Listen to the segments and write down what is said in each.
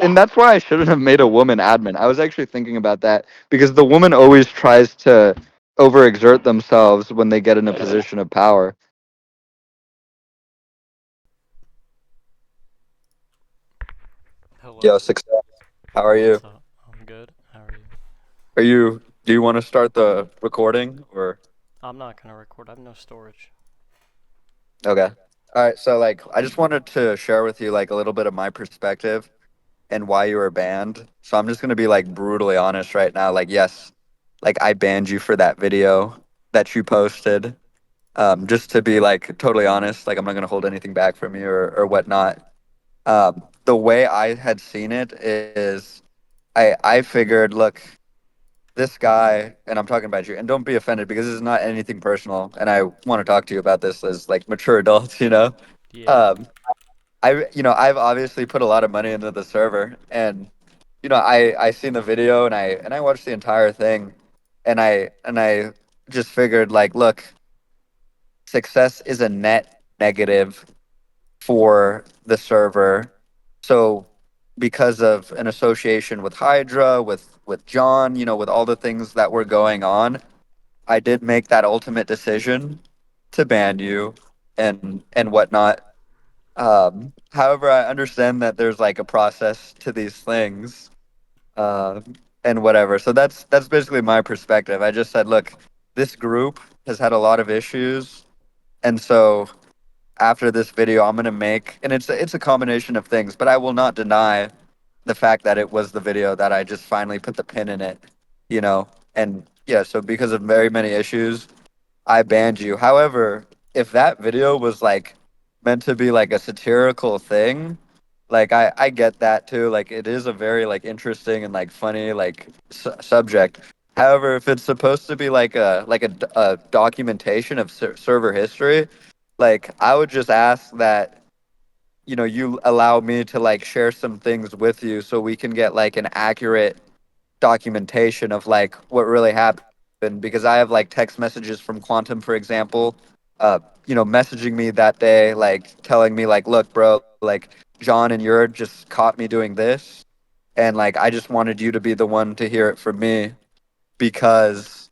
and that's why I shouldn't have made a woman admin. I was actually thinking about that because the woman always tries to overexert themselves when they get in a position of power. Hello. Yo, success. How are you? What's up? I'm good. How are you? Do you want to start the recording or? I'm not gonna record. I have no storage. Okay. All right. So like, I just wanted to share with you like a little bit of my perspective and why you were banned. So I'm just gonna be like brutally honest right now. Like, yes, like I banned you for that video that you posted. Just to be like totally honest, like I'm not gonna hold anything back from you or whatnot. The way I had seen it is, I figured, look, this guy, and I'm talking about you, and don't be offended because this is not anything personal, and I want to talk to you about this as like mature adults, you know. Yeah. Um, I've obviously put a lot of money into the server, and I seen the video and I watched the entire thing, and I just figured like, look, success is a net negative for the server. So because of an association with Hydra, with John, with all the things that were going on, I did make that ultimate decision to ban you and whatnot. However, I understand that there's like a process to these things, uh, and whatever. So that's basically my perspective. I just said, look, this group has had a lot of issues, and so after this video, I'm gonna make, and it's a combination of things, but I will not deny the fact that it was the video that I just finally put the pin in it, you know. And yeah, so because of very many issues, I banned you. However, if that video was like meant to be like a satirical thing, like I get that too. Like it is a very like interesting and like funny like subject. However, if it's supposed to be like a documentation of server history, like I would just ask that you allow me to like share some things with you so we can get like an accurate documentation of like what really happened, because I have like text messages from Quantum, for example, messaging me that day, like telling me like, look, bro, like John and Yurt just caught me doing this, and like I just wanted you to be the one to hear it from me because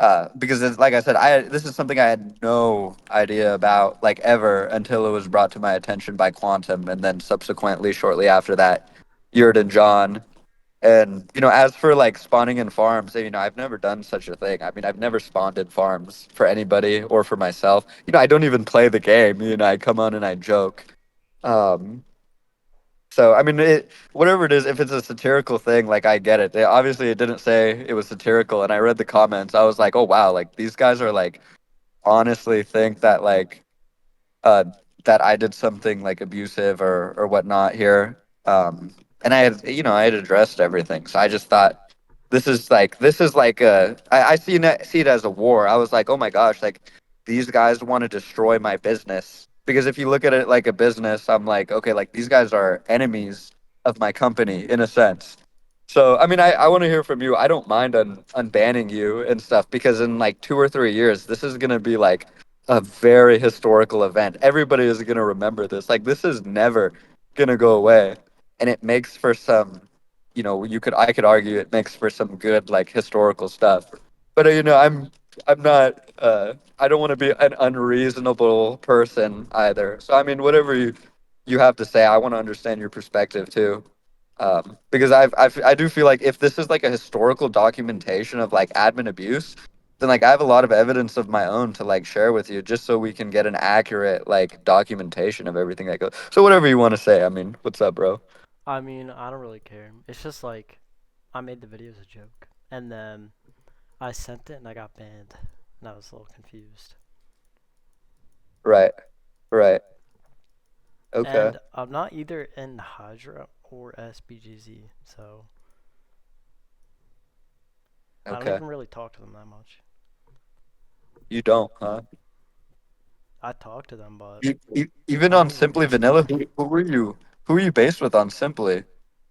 it's, like I said, I this is something I had no idea about like ever until it was brought to my attention by Quantum, and then subsequently shortly after that, Yurt and John. And as for like spawning in farms, I've never done such a thing. I mean, I've never spawned in farms for anybody or for myself. I don't even play the game. I come on and I joke. Um, so I mean, whatever it is, if it's a satirical thing, like I get it. Obviously, it didn't say it was satirical, and I read the comments. I was like, oh wow, like these guys are like honestly think that like uh, that I did something like abusive or whatnot here. And I had addressed everything. So I just thought this is like I see it as a war. I was like, oh my gosh, like these guys want to destroy my business. Because if you look at it like a business, I'm like, okay, like these guys are enemies of my company in a sense. So I mean, I want to hear from you. I don't mind unbanning you and stuff because in like 2 or 3 years, this is gonna be like a very historical event. Everybody is going to remember this. Like this is never going to go away. And it makes for some, I could argue it makes for some good like historical stuff. But I'm not I don't want to be an unreasonable person either. So I mean whatever you have to say, I want to understand your perspective too. Because I do feel like if this is like a historical documentation of like admin abuse, then like I have a lot of evidence of my own to like share with you, just so we can get an accurate like documentation of everything that goes. So whatever you want to say. I mean, what's up, bro? I mean, I don't really care. It's just like I made the video as a joke, and then I sent it and I got banned, and I was a little confused. Right, right. Okay, And I'm not either in Hydra or SBGZ, so I don't okay. even really talk to them that much. You don't, huh? I talk to them, but Even I on don't really. Simply Vanilla, who were you? Who were you based with on Simply?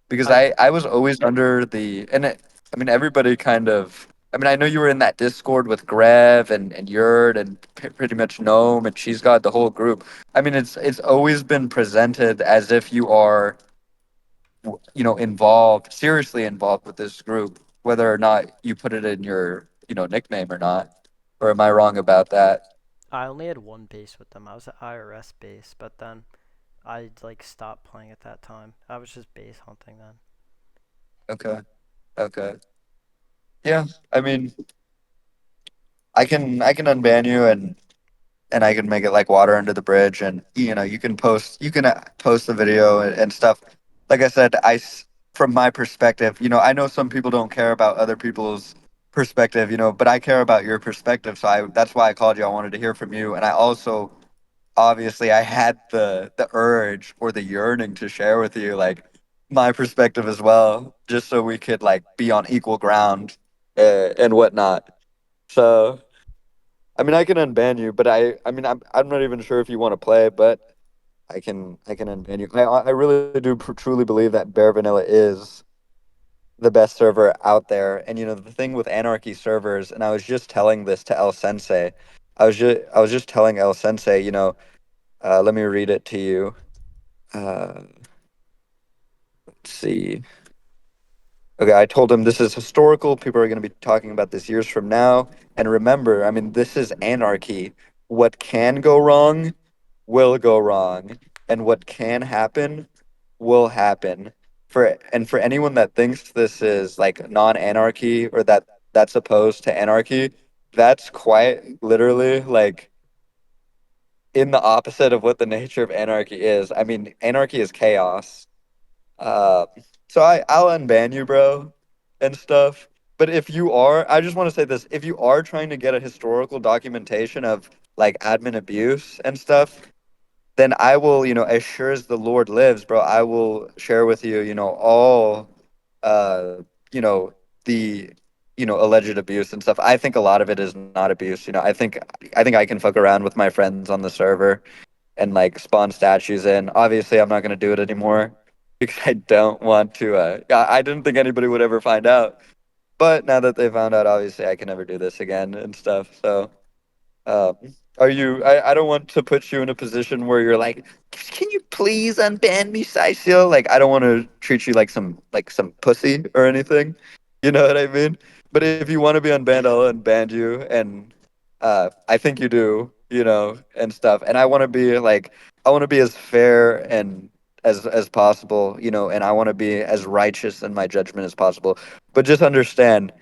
Because I I was always under the I mean everybody kind of. I mean I know you were in that Discord with Grev and Yurt and pretty much Gnome and She's got the whole group. I mean it's always been presented as if you are involved, seriously involved with this group, whether or not you put it in your, nickname or not. Or am I wrong about that? I only had one base with them. I was at IRS base, but then I like stopped playing at that time. I was just base hunting then. Okay. Okay. Yeah. I mean, I can unban you, and I can make it like water under the bridge, and you can post the video and stuff. Like I said, from my perspective, I know some people don't care about other people's perspective, but I care about your perspective, so that's why I called you. I wanted to hear from you, and I also obviously I had the urge or the yearning to share with you like my perspective as well, just so we could like be on equal ground, and whatnot. So. I mean, I can unban you, but I mean, I'm not even sure if you want to play, but I can unban you. I really do truly believe that Bare Vanilla is the best server out there. And the thing with Anarchy servers, and I was just telling this to El Sensei. I was just telling El Sensei, let me read it to you. Let's see. Okay, I told him this is historical. People are going to be talking about this years from now. And remember, I mean, this is anarchy. What can go wrong will go wrong, and what can happen will happen. For anyone that thinks this is like non-anarchy, or that's opposed to anarchy, that's quite literally like in the opposite of what the nature of anarchy is. I mean, anarchy is chaos. uh, so I'll unban you, bro, and stuff. But I just want to say this: if you are trying to get a historical documentation of like admin abuse and stuff, then I will, as sure as the Lord lives, bro, I will share with you, all, uh, you know, the, alleged abuse and stuff. I think a lot of it is not abuse. I think I can fuck around with my friends on the server and like spawn statues in. Obviously, I'm not gonna do it anymore because I don't want to. I didn't think anybody would ever find out, but now that they found out, obviously, I can never do this again and stuff. So. Um, I don't want to put you in a position where you're like, can you please unban me, Sisio? Like, I don't want to treat you like some pussy or anything. You know what I mean? But if you want to be unbanned, I'll unban you, and I think you do, and stuff. And I want to be as fair and as possible, and I want to be as righteous in my judgment as possible. But just understand.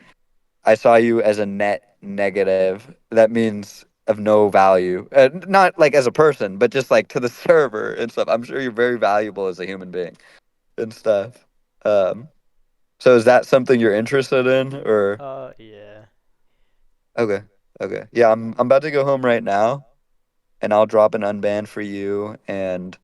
I saw you as a net negative. That means of no value. Not like as a person, but just like to the server and stuff. I'm sure you're very valuable as a human being and stuff. Um, so is that something you're interested in, or Yeah. okay, okay, yeah. I'm about to go home right now, and I'll drop an unban for you and.